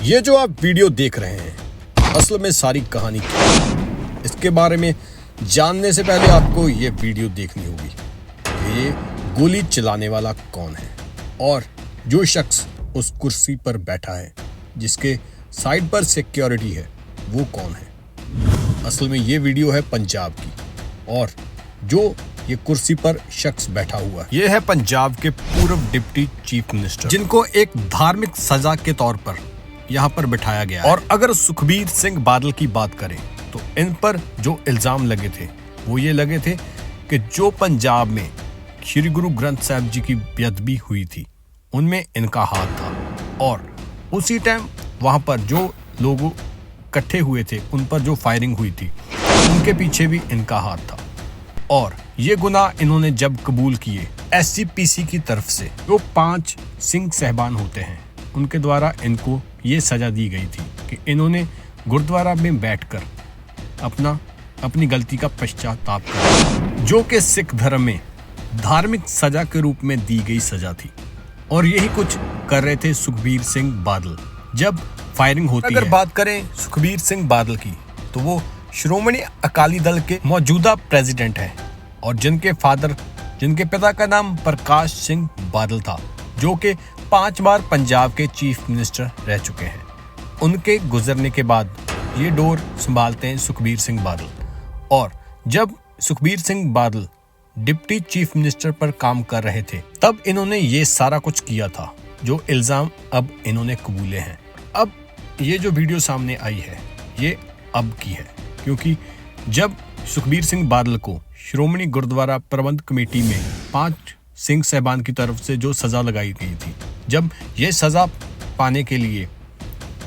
ये जो आप वीडियो देख रहे हैं असल में सारी कहानी क्या है, इसके बारे में जानने से पहले आपको ये वीडियो देखनी होगी कि ये गोली चलाने वाला कौन है और जो शख्स उस कुर्सी पर बैठा है जिसके साइड पर सिक्योरिटी है वो कौन है। असल में ये वीडियो है पंजाब की और जो ये कुर्सी पर शख्स बैठा हुआ है ये है पंजाब के पूर्व डिप्टी चीफ मिनिस्टर जिनको एक धार्मिक सजा के तौर पर यहाँ पर बिठाया गया है। और अगर सुखबीर सिंह बादल की बात करें तो इन पर जो इल्जाम लगे थे वो ये लगे थे कि जो पंजाब में श्री गुरु ग्रंथ साहिब जी की बेअदबी हुई थी उनमें इनका हाथ था और उसी टाइम वहां पर जो लोग इकट्ठे हुए थे उन पर जो फायरिंग हुई थी उनके पीछे भी इनका हाथ था। और ये गुनाह इन्होंने जब कबूल किए SGPC की तरफ से जो 5 सिंह साहिबान होते हैं उनके द्वारा इनको ये सजा दी गई थी कि इन्होंने गुरुद्वारा में बैठकर अपनी गलती का पश्चाताप करा, जो कि सिख धर्म में धार्मिक सजा के रूप में दी गई सजा थी। और यही कुछ कर रहे थे सुखबीर सिंह बादल जब फायरिंग होती है। अगर बात करें सुखबीर सिंह बादल की तो वो श्रोमणी अकाली दल के मौजूदा प्रेसिडेंट हैं और जिनके पिता का नाम प्रकाश सिंह बादल था जो कि 5 बार पंजाब के चीफ मिनिस्टर रह चुके हैं। उनके गुजरने के बाद ये डोर संभालते हैं सुखबीर सिंह बादल। और जब Sukhbir Singh Badal deputy chief minister पर काम कर रहे थे तब इन्होंने ये सारा कुछ किया था जो इल्जाम अब इन्होंने कबूले हैं। अब ये जो वीडियो सामने आई है ये अब की है क्योंकि जब सुखबीर सिंह बादल को श्रोमणी गुरुद्वारा प्रबंध कमेटी में 5 सिंह साहिबान की तरफ से जो सजा लगाई गई थी, जब ये सजा पाने के लिए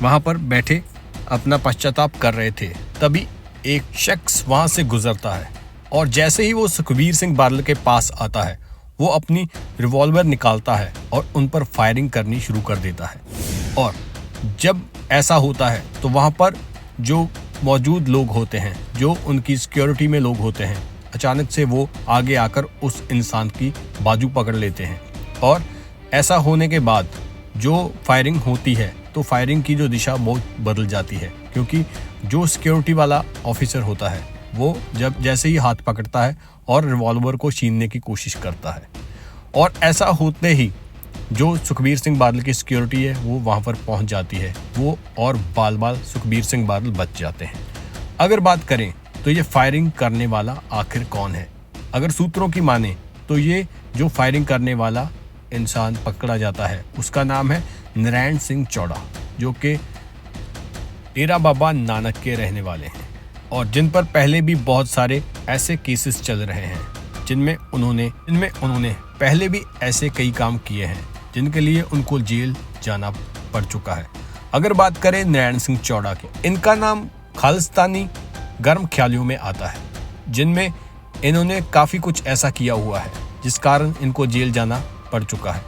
वहां पर बैठे अपना पश्चाताप कर रहे थे तभी एक शख्स वहां से गुजरता है और जैसे ही वो सुखबीर सिंह बादल के पास आता है वो अपनी रिवॉल्वर निकालता है और उन पर फायरिंग करनी शुरू कर देता है। और जब ऐसा होता है तो वहां पर जो मौजूद लोग होते हैं, जो उनकी सिक्योरिटी में लोग होते हैं, अचानक से वो आगे आकर उस इंसान की बाजू पकड़ लेते हैं। और ऐसा होने के बाद जो फायरिंग होती है तो फायरिंग की जो दिशा बहुत बदल जाती है क्योंकि जो सिक्योरिटी वाला ऑफिसर होता है वो जैसे ही हाथ पकड़ता है और रिवॉल्वर को छीनने की कोशिश करता है। और ऐसा होते ही जो सुखबीर सिंह बादल की सिक्योरिटी है वो वहां पर पहुंच जाती है वो और बाल सुखबीर सिंह बादल बच जाते हैं। अगर बात करें तो ये फायरिंग करने वाला आखिर कौन है, अगर सूत्रों की माने तो ये जो फायरिंग करने वाला इंसान पकड़ा जाता है उसका नाम है नारायण सिंह चौड़ा जो कि डेरा बाबा नानक के रहने वाले हैं और जिन पर पहले भी बहुत सारे ऐसे केसेस चल रहे हैं जिनमें उन्होंने पहले भी ऐसे कई काम किए हैं जिनके लिए उनको जेल जाना पड़ चुका है। अगर बात करें नारायण सिंह चौड़ा की, इनका नाम खालिस्तानी गर्म ख्यालियों में आता है जिनमें इन्होंने काफ़ी कुछ ऐसा किया हुआ है जिस कारण इनको जेल जाना पड़ चुका है।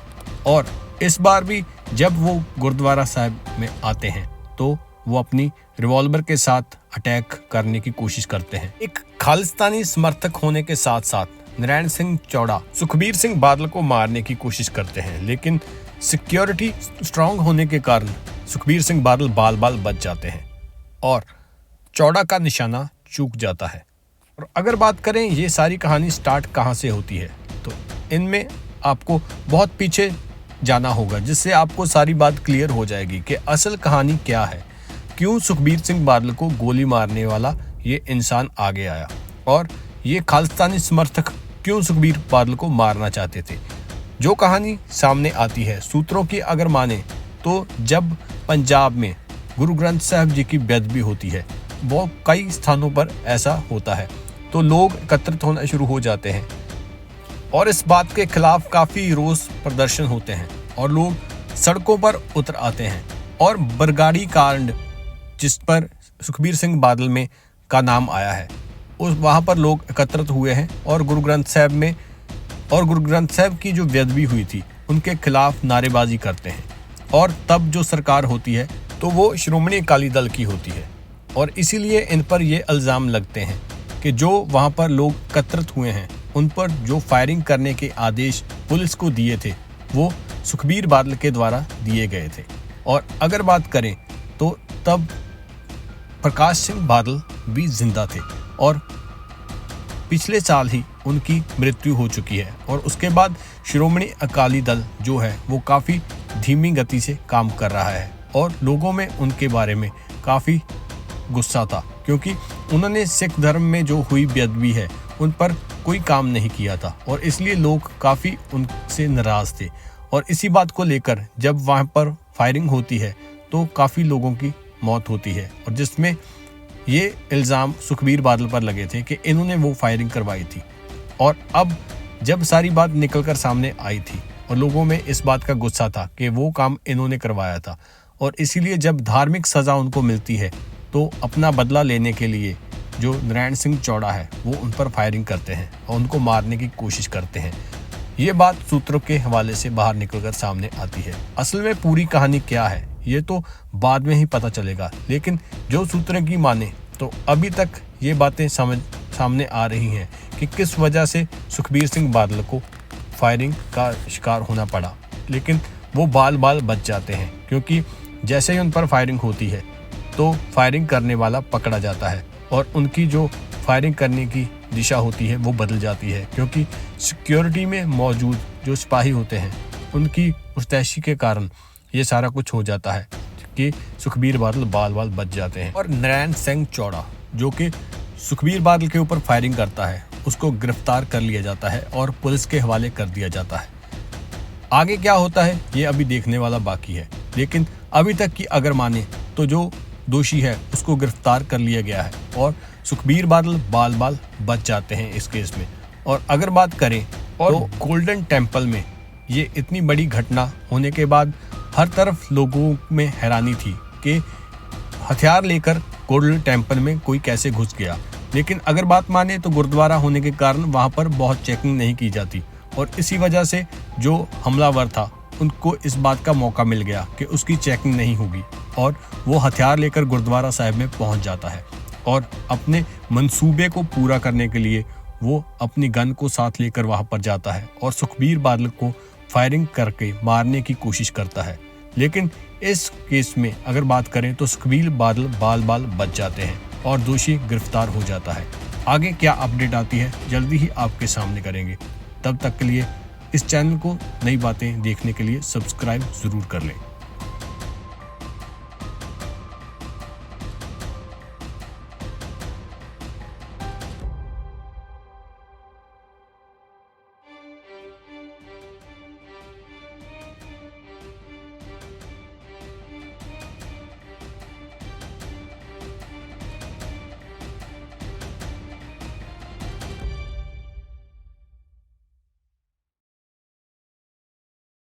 और इस बार भी जब वो गुरुद्वारा साहिब में आते हैं तो वो अपनी रिवॉल्वर के साथ अटैक करने की कोशिश करते हैं। एक खालिस्तानी समर्थक होने के साथ साथ नारायण सिंह चौड़ा सुखबीर सिंह बादल को मारने की कोशिश करते हैं लेकिन सिक्योरिटी स्ट्रांग होने के कारण सुखबीर सिंह बादल बाल बच जाते हैं और चौड़ा का निशाना चूक जाता है। और अगर बात करें ये सारी कहानी स्टार्ट कहाँ से होती है तो इनमें आपको बहुत पीछे जाना होगा जिससे आपको सारी बात क्लियर हो जाएगी कि असल कहानी क्या है, क्यों सुखबीर सिंह बादल को गोली मारने वाला ये इंसान आगे आया और ये खालिस्तानी समर्थक क्यों सुखबीर बादल को मारना चाहते थे। जो कहानी सामने आती है सूत्रों की अगर माने तो जब पंजाब में गुरु ग्रंथ साहिब जी की बेअदबी होती है वो कई स्थानों पर ऐसा होता है तो लोग एकत्रित होना शुरू हो जाते हैं और इस बात के खिलाफ काफ़ी रोष प्रदर्शन होते हैं और लोग सड़कों पर उतर आते हैं। और बरगाड़ी कांड जिस पर सुखबीर सिंह बादल में का नाम आया है उस वहाँ पर लोग एकत्रित हुए हैं और गुरु ग्रंथ साहिब की जो बेअदबी हुई थी उनके खिलाफ नारेबाजी करते हैं। और तब जो सरकार होती है तो वो श्रोमणी अकाली दल की होती है और इसीलिए इन पर ये इल्ज़ाम लगते हैं कि जो वहाँ पर लोग एकत्रित हुए हैं उन पर जो फायरिंग करने के आदेश पुलिस को दिए थे वो सुखबीर बादल के द्वारा दिए गए थे। और अगर बात करें तब प्रकाश सिंह बादल भी जिंदा थे और पिछले साल ही उनकी मृत्यु हो चुकी है। और उसके बाद श्रोमणी अकाली दल जो है वो काफ़ी धीमी गति से काम कर रहा है और लोगों में उनके बारे में काफ़ी गुस्सा था, क्योंकि उन्होंने सिख धर्म में जो हुई बेअदबी है उन पर कोई काम नहीं किया था और इसलिए लोग काफ़ी उनसे नाराज़ थे। और इसी बात को लेकर जब वहाँ पर फायरिंग होती है तो काफ़ी लोगों की मौत होती है, और जिसमें ये इल्ज़ाम सुखबीर बादल पर लगे थे कि इन्होंने वो फायरिंग करवाई थी। और अब जब सारी बात निकल कर सामने आई थी और लोगों में इस बात का गुस्सा था कि वो काम इन्होंने करवाया था, और इसीलिए जब धार्मिक सज़ा उनको मिलती है तो अपना बदला लेने के लिए जो नारायण सिंह चौड़ा है वो उन पर फायरिंग करते हैं और उनको मारने की कोशिश करते हैं। ये बात सूत्रों के हवाले से बाहर निकलकर सामने आती है। असल में पूरी कहानी क्या है ये तो बाद में ही पता चलेगा, लेकिन जो सूत्रों की माने तो अभी तक ये बातें सामने आ रही हैं कि किस वजह से सुखबीर सिंह बादल को फायरिंग का शिकार होना पड़ा। लेकिन वो बाल बच जाते हैं, क्योंकि जैसे ही उन पर फायरिंग होती है तो फायरिंग करने वाला पकड़ा जाता है और उनकी जो फायरिंग करने की दिशा होती है वो बदल जाती है, क्योंकि सिक्योरिटी में मौजूद जो सिपाही होते हैं उनकी मुस्तैदी के कारण ये सारा कुछ हो जाता है कि सुखबीर बादल बाल बच जाते हैं। और नारायण सिंह चौड़ा जो कि सुखबीर बादल के ऊपर फायरिंग करता है उसको गिरफ्तार कर लिया जाता है और पुलिस के हवाले कर दिया जाता है। आगे क्या होता है ये अभी देखने वाला बाकी है, लेकिन अभी तक की अगर माने तो जो दोषी है उसको गिरफ्तार कर लिया गया है और सुखबीर बादल बाल बच जाते हैं इस केस में। और अगर बात करें तो गोल्डन टेम्पल में ये इतनी बड़ी घटना होने के बाद हर तरफ लोगों में हैरानी थी कि हथियार लेकर गोल्डन टेम्पल में कोई कैसे घुस गया। लेकिन अगर बात माने तो गुरुद्वारा होने के कारण वहाँ पर बहुत चेकिंग नहीं की जाती और इसी वजह से जो हमलावर था उनको इस बात का मौका मिल गया कि उसकी चेकिंग नहीं होगी और वो हथियार लेकर गुरुद्वारा साहिब में पहुंच जाता है और अपने मंसूबे को पूरा करने के लिए वो अपनी गन को साथ लेकर वहां पर जाता है और सुखबीर बादल को फायरिंग करके मारने की कोशिश करता है। लेकिन इस केस में अगर बात करें तो सुखबीर बादल बाल बच जाते हैं और दोषी गिरफ्तार हो जाता है। आगे क्या अपडेट आती है जल्दी ही आपके सामने करेंगे। तब तक के लिए इस चैनल को नई बातें देखने के लिए सब्सक्राइब जरूर कर लें।